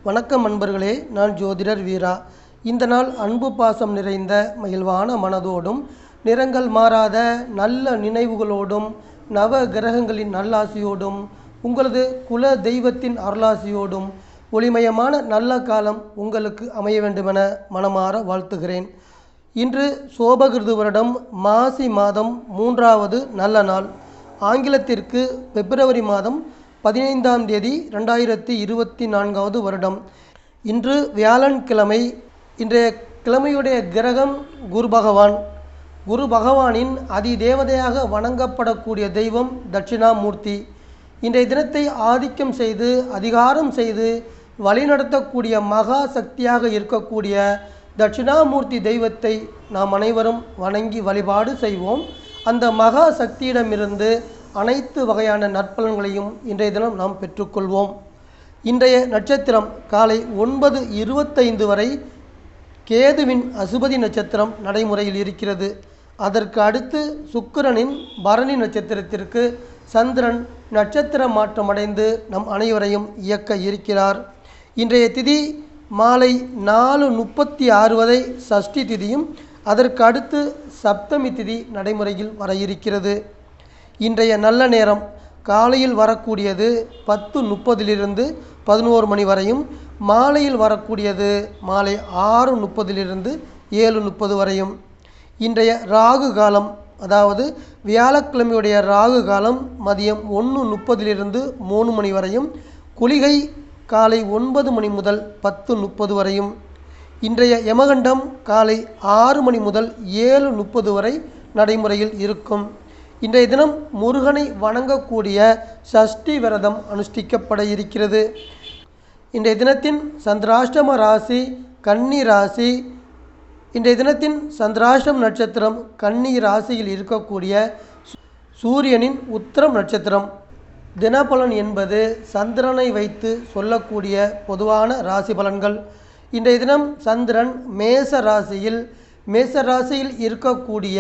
வணக்கம் நண்பர்களே, நான் ஜோதிடர் வீரா. இந்த நாள் அன்பு பாசம் நிறைந்த மகிழ்வான மனதோடும் நிறங்கள் மாறாத நல்ல நினைவுகளோடும் நவ கிரகங்களின் நல்லாசியோடும் உங்களது குல தெய்வத்தின் அருளாசியோடும் ஒளிமயமான நல்ல காலம் உங்களுக்கு அமைய வேண்டுமென மனமாற வாழ்த்துகிறேன். இன்று சோபகிருது வருடம் மாசி மாதம் 3வது நல்ல நாள். ஆங்கிலத்திற்கு பிப்ரவரி மாதம் 15ஆம் தேதி 2024வது வருடம். இன்று வியாழன்கிழமை. இன்றைய கிழமையுடைய கிரகம் குரு பகவான். குரு பகவானின் அதி தேவதையாக வணங்கப்படக்கூடிய தெய்வம் தட்சிணாமூர்த்தி. இன்றைய தினத்தை ஆதிக்கம் செய்து அதிகாரம் செய்து வழிநடத்தக்கூடிய மகா சக்தியாக இருக்கக்கூடிய தட்சிணாமூர்த்தி தெய்வத்தை நாம் அனைவரும் வணங்கி வழிபாடு செய்வோம். அந்த மகா சக்தியிடமிருந்து அனைத்து வகையான நற்பலன்களையும் இன்றைய தினம் நாம் பெற்றுக்கொள்வோம். இன்றைய நட்சத்திரம் காலை 9:25 வரை கேதுவின் அசுபதி நட்சத்திரம் நடைமுறையில் இருக்கிறது. அதற்கு அடுத்து சுக்கிரனின் பரணி நட்சத்திரத்திற்கு சந்திரன் நட்சத்திர மாற்றமடைந்து நம் அனைவரையும் இயக்க இருக்கிறார். இன்றைய திதி மாலை 4:36 வரை சஷ்டி திதியும் அதற்கு அடுத்து சப்தமி திதி நடைமுறையில் வர இருக்கிறது. இன்றைய நல்ல நேரம் காலையில் வரக்கூடியது 10:30 11 மணி வரையும், மாலையில் வரக்கூடியது மாலை 6:30 7:30 வரையும். இன்றைய ராகு காலம், அதாவது வியாழக்கிழமையுடைய ராகு காலம் மதியம் 1:30 3 மணி வரையும், குளிகை காலை 9 மணி முதல் 10:30 வரையும். இன்றைய யமகண்டம் காலை 6 மணி முதல் 7:30 வரை நடைமுறையில் இருக்கும். இன்றைய தினம் முருகனை வணங்கக்கூடிய சஷ்டி விரதம் அனுஷ்டிக்கப்பட இருக்கிறது. இன்றைய தினத்தின் சந்திராஷ்டம ராசி கன்னி ராசி. இன்றைய தினத்தின் சந்திராஷ்டம நட்சத்திரம் கன்னி ராசியில் இருக்கக்கூடிய சூரியனின் உத்திரம் நட்சத்திரம். தினபலன் என்பது சந்திரனை வைத்து சொல்லக்கூடிய பொதுவான ராசி பலன்கள். இன்றைய தினம் சந்திரன் மேச ராசியில் இருக்கக்கூடிய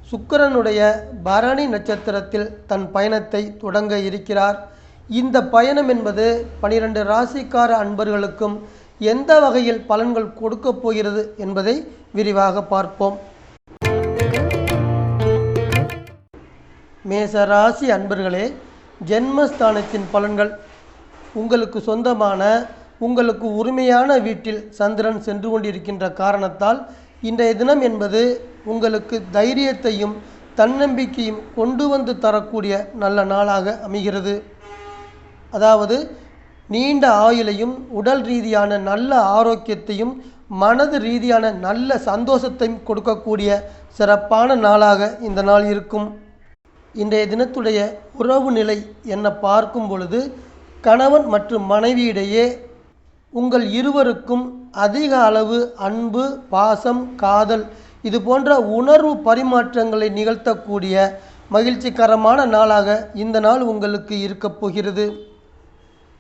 சுக்கிரனுடைய பரணி நட்சத்திரத்தில் தன் பயணத்தை தொடங்க இருக்கிறார். இந்த பயணம் என்பது 12 ராசிக்கார அன்பர்களுக்கும் எந்த வகையில் பலன்கள் கொடுக்கப் போகிறது என்பதை விரிவாக பார்ப்போம். மேச ராசி அன்பர்களே, ஜென்மஸ்தானத்தின் பலன்கள். உங்களுக்கு சொந்தமான உங்களுக்கு உரிமையான வீட்டில் சந்திரன் சென்று கொண்டிருக்கின்ற காரணத்தால் இன்றைய தினம் என்பது உங்களுக்கு தைரியத்தையும் தன்னம்பிக்கையும் கொண்டு வந்து தரக்கூடிய நல்ல நாளாக அமைகிறது. அதாவது நீண்ட ஆயுளையும் உடல் ரீதியான நல்ல ஆரோக்கியத்தையும் மனது ரீதியான நல்ல சந்தோஷத்தையும் கொடுக்கக்கூடிய சிறப்பான நாளாக இந்த நாள் இருக்கும். இன்றைய தினத்துடைய உறவு நிலை என்ன பார்க்கும் பொழுது கணவன் மற்றும் மனைவியிடையே உங்கள் இருவருக்கும் அதிக அளவு அன்பு, பாசம், காதல் இது போன்ற உணர்வு பரிமாற்றங்களை நிகழ்த்தக்கூடிய மகிழ்ச்சிகரமான நாளாக இந்த நாள் உங்களுக்கு இருக்கப் போகிறது.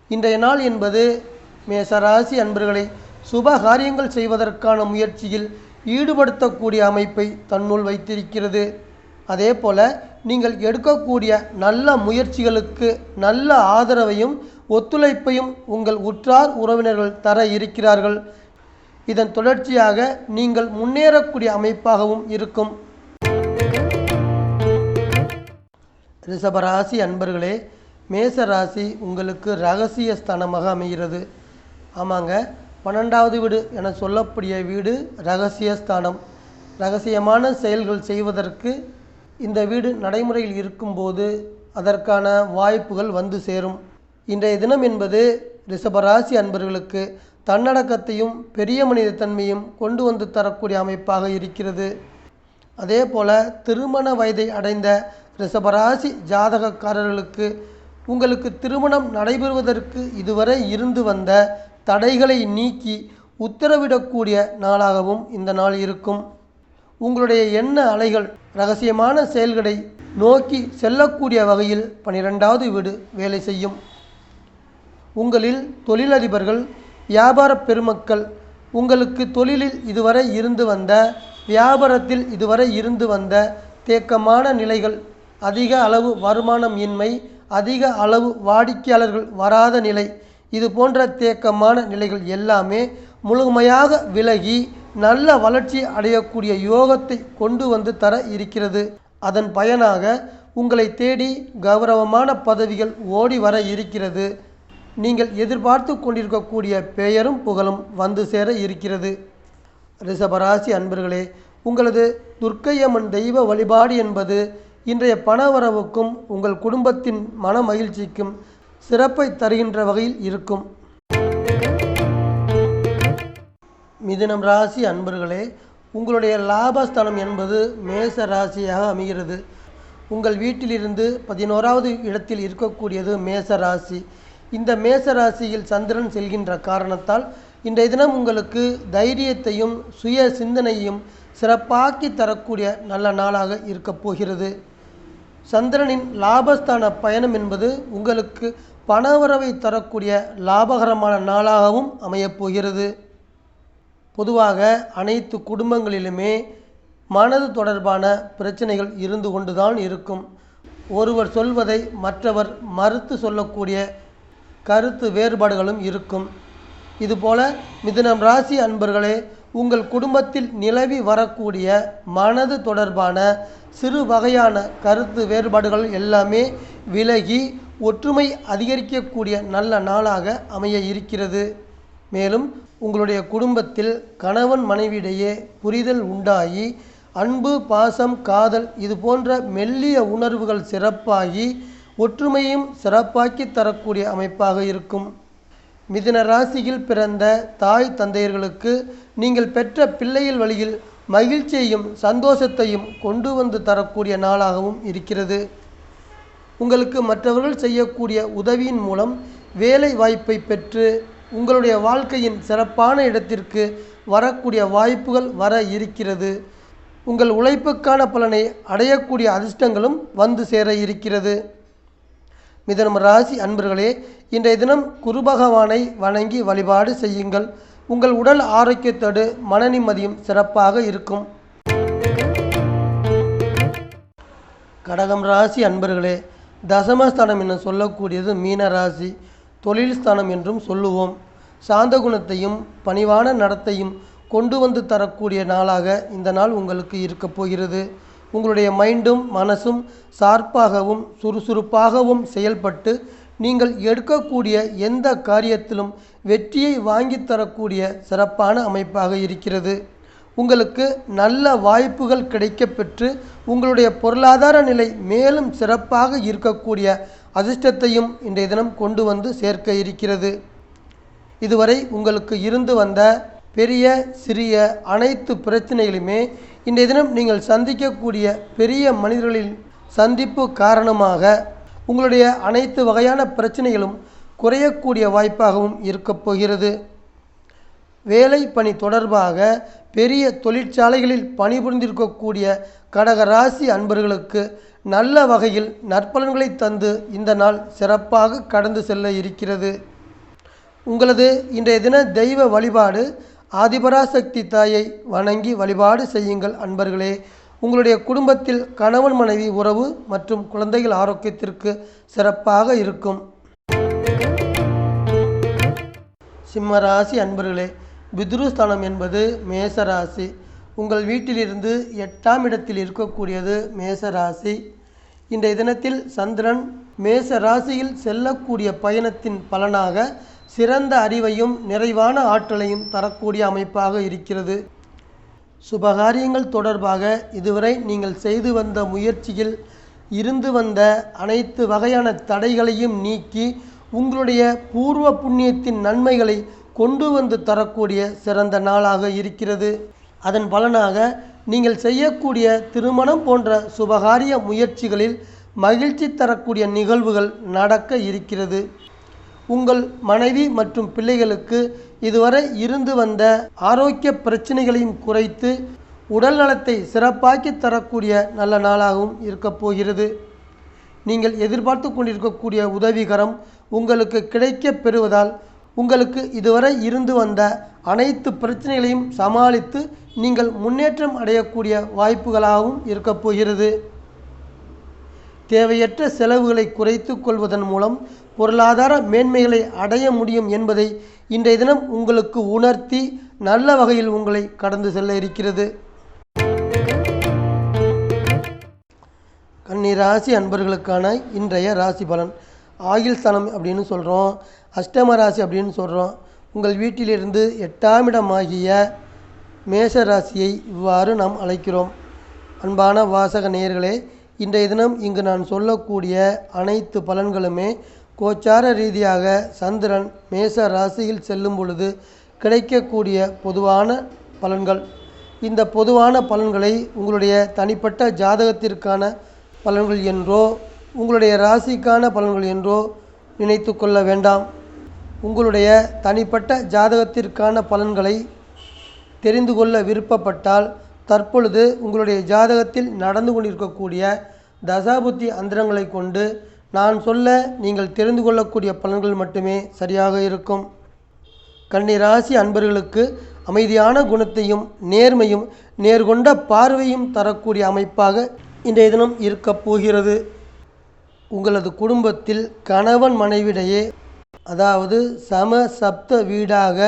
இன்றைய நாள் என்பது மேசராசி அன்பர்களை சுப காரியங்கள் செய்வதற்கான முயற்சியில் ஈடுபடுத்தக்கூடிய அமைப்பை தன்னுள் வைத்திருக்கிறது. அதே போல நீங்கள் எடுக்கக்கூடிய நல்ல முயற்சிகளுக்கு நல்ல ஆதரவையும் ஒத்துழைப்பையும் உங்கள் உற்றார் உறவினர்கள் தர இருக்கிறார்கள். இதன் தொடர்ச்சியாக நீங்கள் முன்னேறக்கூடிய அமைப்பாகவும் இருக்கும். ரிஷபராசி அன்பர்களே, மேச ராசி உங்களுக்கு இரகசிய ஸ்தானமாக அமைகிறது. ஆமாங்க, 12வது வீடு என சொல்லக்கூடிய வீடு இரகசிய ஸ்தானம். இரகசியமான செயல்கள் செய்வதற்கு இந்த வீடு நடைமுறையில் இருக்கும்போது அதற்கான வாய்ப்புகள் வந்து சேரும். இன்றைய தினம் என்பது ரிஷபராசி அன்பர்களுக்கு தன்னடக்கத்தையும் பெரிய மனித தன்மையும் கொண்டு வந்து தரக்கூடிய அமைப்பாக இருக்கிறது. அதே போல் திருமண வயதை அடைந்த ரிஷபராசி ஜாதகக்காரர்களுக்கு உங்களுக்கு திருமணம் நடைபெறுவதற்கு இதுவரை இருந்து வந்த தடைகளை நீக்கி உத்தரவிடக்கூடிய நாளாகவும் இந்த நாள் இருக்கும். உங்களுடைய எண்ண அலைகள் இரகசியமான செயல்களை நோக்கி செல்லக்கூடிய வகையில் 12வது வீடு வேலை செய்யும். உங்களில் தொழிலதிபர்கள், வியாபார பெருமக்கள் உங்களுக்கு தொழிலில் இதுவரை இருந்து வந்த, வியாபாரத்தில் இதுவரை இருந்து வந்த தேக்கமான நிலைகள், அதிக அளவு வருமானம் இன்மை, அதிக அளவு வாடிக்கையாளர்கள் வராத நிலை, இது போன்ற தேக்கமான நிலைகள் எல்லாமே முழுமையாக விலகி நல்ல வளர்ச்சி அடையக்கூடிய யோகத்தை கொண்டு வந்து தர இருக்கிறது. அதன் பயனாக உங்களை தேடி கௌரவமான பதவிகள் ஓடி வர இருக்கிறது. நீங்கள் எதிர்பார்த்து கொண்டிருக்கக்கூடிய பெயரும் புகழும் வந்து சேர இருக்கிறது. ரிஷபராசி அன்பர்களே, உங்களது துர்க்கையம்மன் தெய்வ வழிபாடு என்பது இன்றைய பணவரவுக்கும் உங்கள் குடும்பத்தின் மன மகிழ்ச்சிக்கும் சிறப்பை தருகின்ற வகையில் இருக்கும். மிதுனம் ராசி அன்பர்களே, உங்களுடைய லாபஸ்தானம் என்பது மேச ராசியாக அமைகிறது. உங்கள் வீட்டிலிருந்து 11வது இடத்தில் இருக்கக்கூடியது மேச ராசி. இந்த மேச ராசியில் சந்திரன் செல்கின்ற காரணத்தால் இன்றைய தினம் உங்களுக்கு தைரியத்தையும் சுய சிந்தனையும் சிறப்பாக்கி தரக்கூடிய நல்ல நாளாக இருக்கப் போகிறது. சந்திரனின் லாபஸ்தான பயணம் என்பது உங்களுக்கு பணவரவை தரக்கூடிய லாபகரமான நாளாகவும் அமையப்போகிறது. பொதுவாக அனைத்து குடும்பங்களிலுமே மனது தொடர்பான பிரச்சனைகள் இருந்து கொண்டுதான் இருக்கும். ஒருவர் சொல்வதை மற்றவர் மறுத்து சொல்லக்கூடிய கருத்து வேறுபாடுகளும் இருக்கும். இதுபோல மிதுனம் ராசி அன்பர்களே, உங்கள் குடும்பத்தில் நிலவி வரக்கூடிய மனது தொடர்பான சிறு வகையான கருத்து வேறுபாடுகள் எல்லாமே விலகி ஒற்றுமை அதிகரிக்கக்கூடிய நல்ல நாளாக அமைய இருக்கிறது. மேலும் உங்களுடைய குடும்பத்தில் கணவன் மனைவியிடையே புரிதல் உண்டாகி அன்பு, பாசம், காதல் இது போன்ற மெல்லிய உணர்வுகள் சிறப்பாகி ஒற்றுமையும் சிறப்பாக்கி தரக்கூடிய அமைப்பாக இருக்கும். மிதுன ராசியில் பிறந்த தாய் தந்தையர்களுக்கு நீங்கள் பெற்ற பிள்ளைகள் வழியில் மகிழ்ச்சியையும் சந்தோஷத்தையும் கொண்டு வந்து தரக்கூடிய நாளாகவும் இருக்கிறது. உங்களுக்கு மற்றவர்கள் செய்யக்கூடிய உதவியின் மூலம் வேலை வாய்ப்பை பெற்று உங்களுடைய வாழ்க்கையின் சிறப்பான இடத்திற்கு வரக்கூடிய வாய்ப்புகள் வர இருக்கிறது. உங்கள் உழைப்புக்கான பலனை அடையக்கூடிய அதிர்ஷ்டங்களும் வந்து சேர இருக்கிறது. மிதுனம் ராசி அன்பர்களே, இன்றைய தினம் குரு பகவானை வணங்கி வழிபாடு செய்யுங்கள். உங்கள் உடல் ஆரோக்கியத்தோடு மன நிம்மதியும் சிறப்பாக இருக்கும். கடகம் ராசி அன்பர்களே, தசமஸ்தானம் என சொல்லக்கூடியது மீன ராசி. தொழில் ஸ்தானம் என்றும் சொல்லுவோம். சாந்த குணத்தையும் பணிவான நடத்தையும் கொண்டு வந்து தரக்கூடிய நாளாக இந்த நாள் உங்களுக்கு இருக்கப் போகிறது. உங்களுடைய மைண்டும் மனசும் சார்பாகவும் சுறுசுறுப்பாகவும் செயல்பட்டு நீங்கள் எடுக்கக்கூடிய எந்த காரியத்திலும் வெற்றியை வாங்கி தரக்கூடிய சிறப்பான அமைப்பாக இருக்கிறது. உங்களுக்கு நல்ல வாய்ப்புகள் கிடைக்கப்பெற்று உங்களுடைய பொருளாதார நிலை மேலும் சிறப்பாக இருக்கக்கூடிய அதிர்ஷ்டத்தையும் இன்றைய தினம் கொண்டு வந்து சேர்க்க இருக்கிறது. இதுவரை உங்களுக்கு இருந்து வந்த பெரிய சிறிய அனைத்து பிரச்சனைகளுமே இன்றைய தினம் நீங்கள் சந்திக்கக்கூடிய பெரிய மனிதர்களின் சந்திப்பு காரணமாக உங்களுடைய அனைத்து வகையான பிரச்சனைகளும் குறையக்கூடிய வாய்ப்பாகவும் இருக்கப் போகிறது. வேலை பணி தொடர்பாக பெரிய தொழிற்சாலைகளில் பணிபுரிந்திருக்கக்கூடிய கடக ராசி அன்பர்களுக்கு நல்ல வகையில் நற்பலன்களை தந்து இந்த நாள் சிறப்பாக கடந்து செல்ல இருக்கிறது. உங்களது இன்றைய தின தெய்வ வழிபாடு ஆதிபராசக்தி தாயை வணங்கி வழிபாடு செய்யுங்கள். அன்பர்களே, உங்களுடைய குடும்பத்தில் கணவன் மனைவி உறவு மற்றும் குழந்தைகள் ஆரோக்கியத்திற்கு சிறப்பாக இருக்கும். சிம்மராசி அன்பர்களே, பித்ருஸ்தானம் என்பது மேசராசி. உங்கள் வீட்டிலிருந்து 8ஆம் இடத்தில் இருக்கக்கூடியது மேசராசி. இன்றைய தினத்தில் சந்திரன் மேச ராசியில் செல்லக்கூடிய பயணத்தின் பலனாக சிறந்த அறிவையும் நிறைவான ஆற்றலையும் தரக்கூடிய அமைப்பாக இருக்கிறது. சுபகாரியங்கள் தொடர்பாக இதுவரை நீங்கள் செய்து வந்த முயற்சியில் இருந்து வந்த அனைத்து வகையான தடைகளையும் நீக்கி உங்களுடைய பூர்வ புண்ணியத்தின் நன்மைகளை கொண்டு வந்து தரக்கூடிய சிறந்த நாளாக இருக்கிறது. அதன் பலனாக நீங்கள் செய்யக்கூடிய திருமணம் போன்ற சுபகாரிய முயற்சிகளில் மகிழ்ச்சி தரக்கூடிய நிகழ்வுகள் நடக்க இருக்கிறது. உங்கள் மனைவி மற்றும் பிள்ளைகளுக்கு இதுவரை இருந்து வந்த ஆரோக்கிய பிரச்சனைகளையும் குறைத்து உடல் நலத்தை சிறப்பாக்கி தரக்கூடிய நல்ல நாளாகவும் இருக்கப் போகிறது. நீங்கள் எதிர்பார்த்து கொண்டிருக்கக்கூடிய உதவிகரம் உங்களுக்கு கிடைக்கப் பெறுவதால் உங்களுக்கு இதுவரை இருந்து வந்த அனைத்து பிரச்சனைகளையும் சமாளித்து நீங்கள் முன்னேற்றம் அடையக்கூடிய வாய்ப்புகளாகவும் இருக்கப் போகிறது. தேவையற்ற செலவுகளை குறைத்து கொள்வதன் மூலம் பொருளாதார மேன்மைகளை அடைய முடியும் என்பதை இன்றைய தினம் உங்களுக்கு உணர்த்தி நல்ல வகையில் உங்களை கடந்து செல்ல இருக்கிறது. கன்னி ராசி அன்பர்களுக்கான இன்றைய ராசி பலன். ஆயுள் ஸ்தானம் அப்படின்னு சொல்கிறோம், அஷ்டம ராசி அப்படின்னு சொல்கிறோம். உங்கள் வீட்டிலிருந்து 8ஆம் இடமாகிய மேஷ ராசியை இவ்வாறு நாம் அழைக்கிறோம். அன்பான வாசக நேயர்களே, இன்றைய தினம் இங்கு நான் சொல்லக்கூடிய அனைத்து பலன்களுமே கோச்சார ரீதியாக சந்திரன் மேஷ ராசியில் செல்லும் பொழுது கிடைக்கக்கூடிய பொதுவான பலன்கள். இந்த பொதுவான பலன்களை உங்களுடைய தனிப்பட்ட ஜாதகத்திற்கான பலன்கள் என்றோ உங்களுடைய ராசிக்கான பலன்கள் என்றோ நினைத்து கொள்ள வேண்டாம். உங்களுடைய தனிப்பட்ட ஜாதகத்திற்கான பலன்களை தெரிந்து கொள்ள விருப்பப்பட்டால் தற்பொழுது உங்களுடைய ஜாதகத்தில் நடந்து கொண்டிருக்கக்கூடிய தசாபுத்தி அந்தரங்களை கொண்டு நான் சொல்ல நீங்கள் தெரிந்து கொள்ளக்கூடிய பலன்கள் மட்டுமே சரியாக இருக்கும். கன்னி ராசி அன்பர்களுக்கு அமைதியான குணத்தையும் நேர்மையும் நேர்கொண்ட பார்வையும் தரக்கூடிய அமைப்பாக இன்றைய தினம் இருக்கப் போகிறது. உங்களது குடும்பத்தில் கணவன் மனைவிடையே, அதாவது சமசப்த வீடாக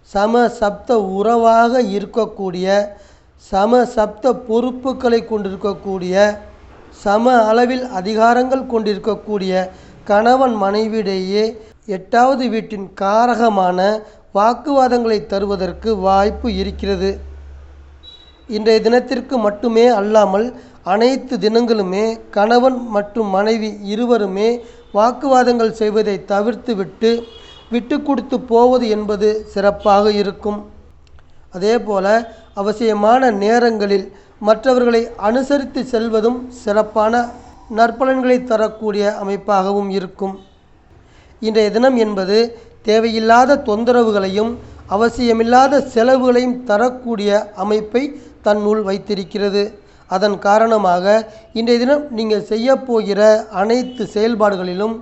சமசப்த உறவாக இருக்கக்கூடிய, சமசப்த பொறுப்புகளை கொண்டிருக்கக்கூடிய, சம அளவில் அதிகாரங்கள் கொண்டிருக்கக்கூடிய கணவன் மனைவிடையே 8வது வீட்டின் காரகமான வாக்குவாதங்களை தருவதற்கு வாய்ப்பு இருக்கிறது. இன்றைய தினத்திற்கு மட்டுமே அல்லாமல் அனைத்து தினங்களுமே கணவன் மற்றும் மனைவி இருவருமே வாக்குவாதங்கள் செய்வதை தவிர்த்துவிட்டு விட்டு கொடுத்து போவது என்பது சிறப்பாக இருக்கும். அதேபோல அவசியமான நேரங்களில் மற்றவர்களை அனுசரித்து செல்வதும் சிறப்பான நற்பலன்களை தரக்கூடிய அமைப்பாகவும் இருக்கும். இன்றைய தினம் என்பது தேவையில்லாத தொந்தரவுகளையும் அவசியமில்லாத செலவுகளையும் தரக்கூடிய அமைப்பை தன்னுள் வைத்திருக்கிறது. அதன் காரணமாக இன்றைய தினம் நீங்கள் செய்யப்போகிற அனைத்து செயல்பாடுகளிலும்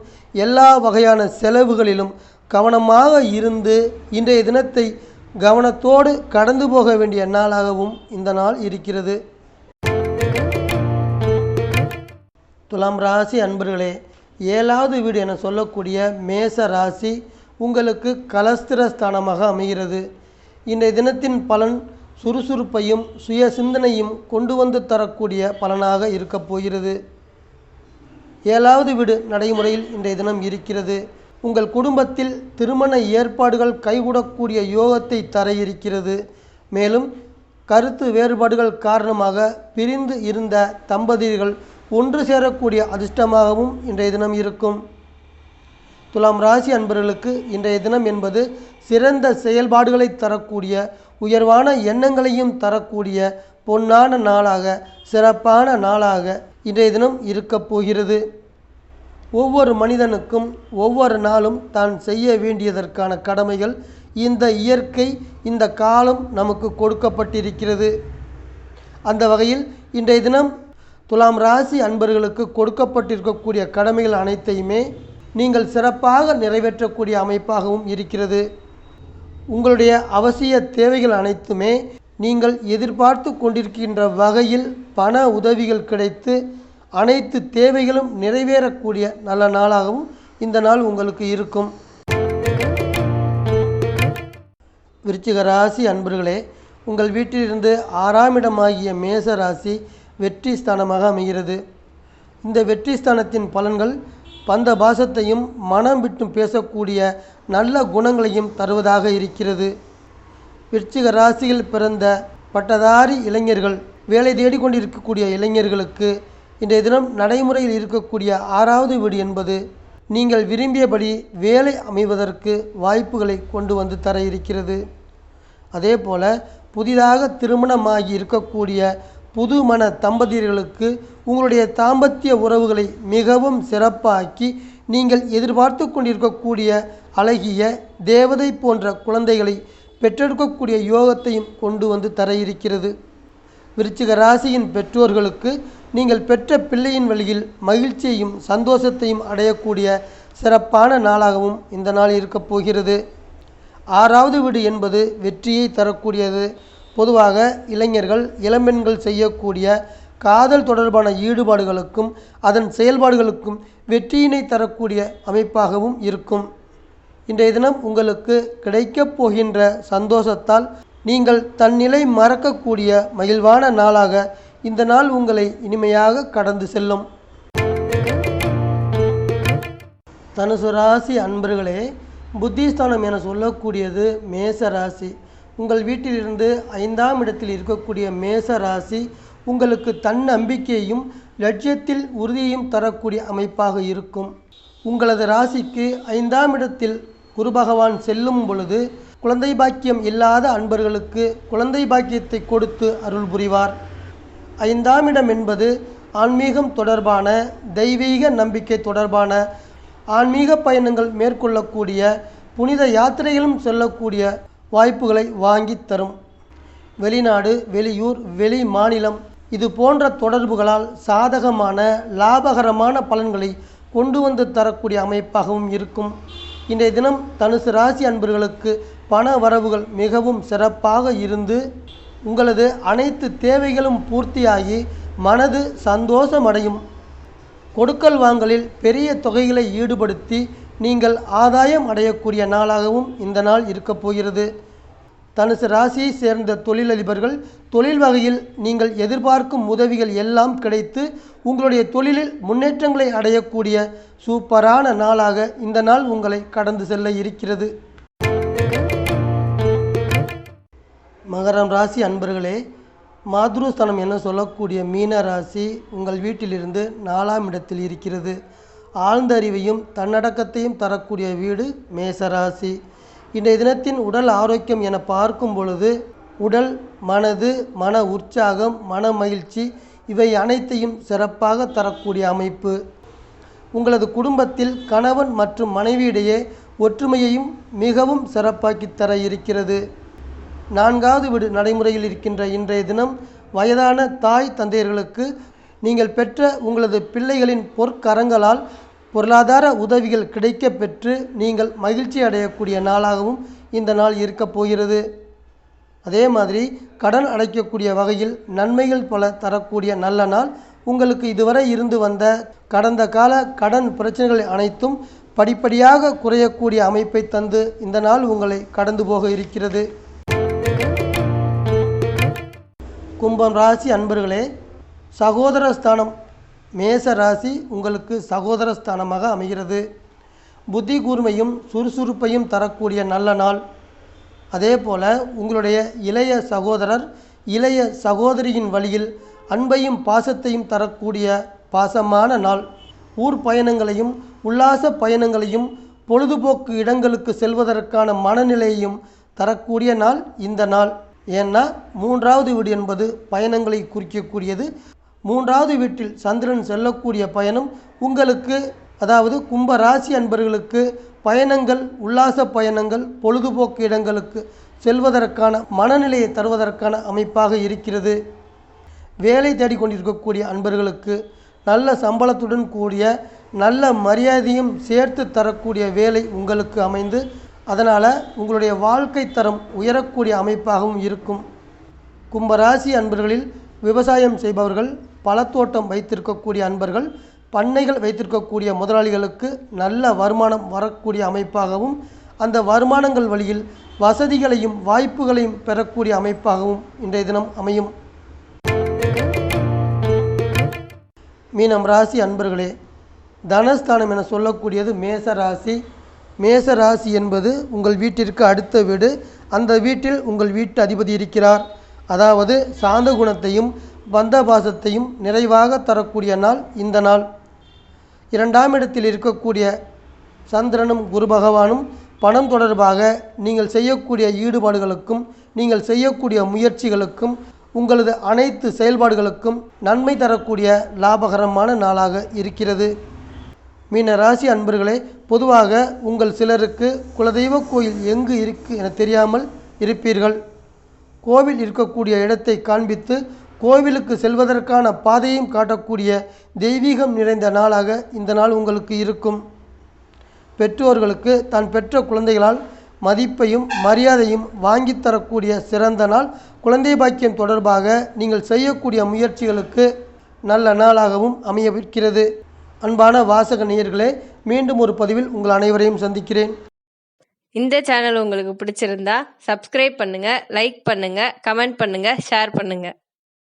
எல்லா வகையான செலவுகளிலும் கவனமாக இருந்து இன்றைய தினத்தை கவனத்தோடு கடந்து போக வேண்டிய நாளாகவும் இந்த நாள் இருக்கிறது. துலாம் ராசி அன்பர்களே, 7வது வீடு என சொல்லக்கூடிய மேச ராசி உங்களுக்கு கலஸ்திரஸ்தானமாக அமைகிறது. இன்றைய தினத்தின் பலன் சுறுசுறுப்பையும் சுய சிந்தனையும் கொண்டு வந்து தரக்கூடிய பலனாக இருக்கப் போகிறது. 7வது வீடு நடைமுறையில் இன்றைய தினம் இருக்கிறது. உங்கள் குடும்பத்தில் திருமண ஏற்பாடுகள் கைகூடக்கூடிய யோகத்தை தர இருக்கிறது. மேலும் கருத்து வேறுபாடுகள் காரணமாக பிரிந்து இருந்த தம்பதியர்கள் ஒன்று சேரக்கூடிய அதிர்ஷ்டமாகவும் இன்றைய தினம் இருக்கும். துலாம் ராசி அன்பர்களுக்கு இன்றைய தினம் என்பது சிறந்த செயல்பாடுகளை தரக்கூடிய, உயர்வான எண்ணங்களையும் தரக்கூடிய பொன்னான நாளாக, சிறப்பான நாளாக இன்றைய தினம் இருக்கப் போகிறது. ஒவ்வொரு மனிதனுக்கும் ஒவ்வொரு நாளும் தான் செய்ய வேண்டியதற்கான கடமைகள் இந்த இயற்கை, இந்த காலம் நமக்கு கொடுக்கப்பட்டிருக்கிறது. அந்த வகையில் இன்றைய தினம் துலாம் ராசி அன்பர்களுக்கு கொடுக்கப்பட்டிருக்கக்கூடிய கடமைகள் அனைத்தையுமே நீங்கள் சிறப்பாக நிறைவேற்றக்கூடிய அமைப்பாகவும் இருக்கிறது. உங்களுடைய அவசிய தேவைகள் அனைத்துமே நீங்கள் எதிர்பார்த்து கொண்டிருக்கின்ற வகையில் பண உதவிகள் கிடைத்து அனைத்து தேவைகளும் நிறைவேறக்கூடிய நல்ல நாளாகவும் இந்த நாள் உங்களுக்கு இருக்கும். விருச்சிக ராசி அன்பர்களே, உங்கள் வீட்டிலிருந்து 6ஆம் இடமாகிய மேச ராசி வெற்றி ஸ்தானமாக அமைகிறது. இந்த வெற்றி ஸ்தானத்தின் பலன்கள் பந்த பாசத்தையும் மனம் விட்டும் பேசக்கூடிய நல்ல குணங்களையும் தருவதாக இருக்கிறது. விருச்சிக ராசியில் பிறந்த பட்டதாரி இளைஞர்கள், வேலை தேடிக்கொண்டிருக்கக்கூடிய இளைஞர்களுக்கு இன்றைய தினம் நடைமுறையில் இருக்கக்கூடிய 6வது வீடு என்பது நீங்கள் விரும்பியபடி வேலை அமைவதற்கு வாய்ப்புகளை கொண்டு வந்து தர இருக்கிறது. அதே போல புதிதாக திருமணமாகி இருக்கக்கூடிய புதுமண தம்பதியர்களுக்கு உங்களுடைய தாம்பத்திய உறவுகளை மிகவும் சிறப்பாக்கி நீங்கள் எதிர்பார்த்து கொண்டிருக்கக்கூடிய அழகிய தேவதை போன்ற குழந்தைகளை பெற்றெடுக்கக்கூடிய யோகத்தையும் கொண்டு வந்து தர இருக்கிறது. விருச்சிக ராசியின் பெற்றோர்களுக்கு நீங்கள் பெற்ற பிள்ளையின் வழியில் மகிழ்ச்சியையும் சந்தோஷத்தையும் அடையக்கூடிய சிறப்பான நாளாகவும் இந்த நாள் இருக்கப் போகிறது. 6வது வீடு என்பது வெற்றியை தரக்கூடியது. பொதுவாக இளைஞர்கள், இளம்பெண்கள் செய்யக்கூடிய காதல் தொடர்பான ஈடுபாடுகளுக்கும் அதன் செயல்பாடுகளுக்கும் வெற்றியினை தரக்கூடிய அமைப்பாகவும் இருக்கும். இன்றைய தினம் உங்களுக்கு கிடைக்கப் போகின்ற சந்தோஷத்தால் நீங்கள் தன்னிலை மறக்கக்கூடிய மகிழ்வான நாளாக இந்த நாள் உங்களை இனிமையாக கடந்து செல்லும். தனுசு ராசி அன்பர்களே, புத்திஸ்தானம் என சொல்லக்கூடியது மேச ராசி. உங்கள் வீட்டிலிருந்து 5ஆம் இடத்தில் இருக்கக்கூடிய மேச ராசி உங்களுக்கு தன்னம்பிக்கையையும் லட்சியத்தில் உறுதியையும் தரக்கூடிய அமைப்பாக இருக்கும். உங்களது ராசிக்கு 5ஆம் இடத்தில் குரு பகவான் செல்லும் பொழுது குழந்தை பாக்கியம் இல்லாத அன்பர்களுக்கு குழந்தை பாக்கியத்தை கொடுத்து அருள் புரிவார். 5ஆம் இடம் என்பது ஆன்மீகம் தொடர்பான, தெய்வீக நம்பிக்கை தொடர்பான, ஆன்மீக பயணங்கள் மேற்கொள்ளக்கூடிய, புனித யாத்திரைகளும் செல்லக்கூடிய வாய்ப்புகளை வாங்கி தரும். வெளிநாடு, வெளியூர், வெளி மாநிலம் இது போன்ற தொடர்புகளால் சாதகமான லாபகரமான பலன்களை கொண்டு வந்து தரக்கூடிய அமைப்பாகவும் இருக்கும். இன்றைய தினம் தனுசு ராசி அன்பர்களுக்கு பண வரவுகள் மிகவும் சிறப்பாக இருந்து உங்களது அனைத்து தேவைகளும் பூர்த்தியாகி மனது சந்தோஷமடையும். கொடுக்கல் வாங்கலில் பெரிய தொகைகளை ஈடுபடுத்தி நீங்கள் ஆதாயம் அடையக்கூடிய நாளாகவும் இந்த நாள் இருக்கப் போகிறது. தனுசு ராசியை சேர்ந்த தொழிலதிபர்கள் தொழில் வகையில் நீங்கள் எதிர்பார்க்கும் உதவிகள் எல்லாம் கிடைத்து உங்களுடைய தொழிலில் முன்னேற்றங்களை அடையக்கூடிய சூப்பரான நாளாக இந்த நாள் உங்களை கடந்து செல்ல இருக்கிறது. மகரம் ராசி அன்பர்களே, மாத்ருஸ்தானம் என சொல்லக்கூடிய மீன ராசி உங்கள் வீட்டிலிருந்து 4ஆம் இடத்தில் இருக்கிறது. ஆழ்ந்த அறிவையும் தன்னடக்கத்தையும் தரக்கூடிய வீடு மேசராசி. இன்றைய தினத்தின் உடல் ஆரோக்கியம் என பார்க்கும் பொழுது உடல், மனது, மன உற்சாகம், மன மகிழ்ச்சி இவை அனைத்தையும் சிறப்பாக தரக்கூடிய அமைப்பு. உங்களது குடும்பத்தில் கணவன் மற்றும் மனைவியிடையே ஒற்றுமையையும் மிகவும் சிறப்பாக்கி தர இருக்கிறது. 4வது வீடு நடைமுறையில் இருக்கின்ற இன்றைய தினம் வயதான தாய் தந்தையர்களுக்கு நீங்கள் பெற்ற உங்களது பிள்ளைகளின் பொற்கரங்களால் பொருளாதார உதவிகள் கிடைக்க பெற்று நீங்கள் மகிழ்ச்சி அடையக்கூடிய நாளாகவும் இந்த நாள் இருக்கப் போகிறது. அதே மாதிரி கடன் அடைக்கக்கூடிய வகையில் நன்மைகள் பல தரக்கூடிய நல்ல நாள். உங்களுக்கு இதுவரை இருந்து வந்த கடந்த கால கடன் பிரச்சனைகள் அனைத்தும் படிப்படியாக குறையக்கூடிய அமைப்பை தந்து இந்த நாள் உங்களை கடந்து போக இருக்கிறது. கும்பம் ராசி அன்பர்களே, சகோதர ஸ்தானம் மேச ராசி உங்களுக்கு சகோதர ஸ்தானமாக அமைகிறது. புத்தி கூர்மையும் சுறுசுறுப்பையும் தரக்கூடிய நல்ல நாள். அதே போல் உங்களுடைய இளைய சகோதரர் இளைய சகோதரியின் வழியில் அன்பையும் பாசத்தையும் தரக்கூடிய பாசமான நாள். ஊர் பயணங்களையும் உல்லாச பயணங்களையும் பொழுதுபோக்கு இடங்களுக்கு செல்வதற்கான மனநிலையையும் தரக்கூடிய நாள் இந்த நாள். ஏன்னா 3வது வீடு என்பது பயணங்களை குறிக்கக்கூடியது. 3வது வீட்டில் சந்திரன் செல்லக்கூடிய பயணம் உங்களுக்கு, அதாவது கும்ப ராசி அன்பர்களுக்கு பயணங்கள், உல்லாச பயணங்கள், பொழுதுபோக்கு இடங்களுக்கு செல்வதற்கான மனநிலையை தருவதற்கான அமைப்பாக இருக்கிறது. வேலை தேடிக்கொண்டிருக்கக்கூடிய அன்பர்களுக்கு நல்ல சம்பளத்துடன் கூடிய நல்ல மரியாதையும் சேர்த்து தரக்கூடிய வேலை உங்களுக்கு அமைந்து அதனால் உங்களுடைய வாழ்க்கை தரம் உயரக்கூடிய அமைப்பாகவும் இருக்கும். கும்பராசி அன்பர்களில் விவசாயம் செய்பவர்கள், பழத்தோட்டம் வைத்திருக்கக்கூடிய அன்பர்கள், பண்ணைகள் வைத்திருக்கக்கூடிய முதலாளிகளுக்கு நல்ல வருமானம் வரக்கூடிய அமைப்பாகவும் அந்த வருமானங்கள் வழியில் வசதிகளையும் வாய்ப்புகளையும் பெறக்கூடிய அமைப்பாகவும் இன்றைய தினம் அமையும். மீனம் ராசி அன்பர்களே, தனஸ்தானம் என சொல்லக்கூடியது மேச ராசி. மேச ராசி என்பது உங்கள் வீட்டிற்கு அடுத்த வீடு. அந்த வீட்டில் உங்கள் வீட்டு அதிபதி இருக்கிறார். அதாவது சாந்த குணத்தையும் பந்தபாசத்தையும் நிறைவாக தரக்கூடிய நாள் இந்த நாள். 2ஆம் இடத்தில் இருக்கக்கூடிய சந்திரனும் குரு பகவானும் பணம் தொடர்பாக நீங்கள் செய்யக்கூடிய ஈடுபாடுகளுக்கும் நீங்கள் செய்யக்கூடிய முயற்சிகளுக்கும் உங்களது அனைத்து செயல்பாடுகளுக்கும் நன்மை தரக்கூடிய லாபகரமான நாளாக இருக்கிறது. மீன ராசி அன்பர்களே, பொதுவாக உங்கள் சிலருக்கு குலதெய்வ கோயில் எங்கு இருக்கு என தெரியாமல் இருப்பீர்கள். கோவில் இருக்கக்கூடிய இடத்தை காண்பித்து கோவிலுக்கு செல்வதற்கான பாதையும் காட்டக்கூடிய தெய்வீகம் நிறைந்த நாளாக இந்த நாள் உங்களுக்கு இருக்கும். பெற்றோர்களுக்கு தான் பெற்ற குழந்தைகளால் மதிப்பையும் மரியாதையும் வாங்கித்தரக்கூடிய சிறந்த நாள். குழந்தை பாக்கியம் தொடர்பாக நீங்கள் செய்யக்கூடிய முயற்சிகளுக்கு நல்ல நாளாகவும் அமையவிருக்கிறது. அன்பான வாசக நேயர்களே, மீண்டும் ஒரு பதிவில் உங்கள் அனைவரையும் சந்திக்கிறேன். இந்த சேனல் உங்களுக்கு பிடிச்சிருந்தா சப்ஸ்கிரைப் பண்ணுங்க, லைக் பண்ணுங்க, கமெண்ட் பண்ணுங்க, ஷேர் பண்ணுங்க.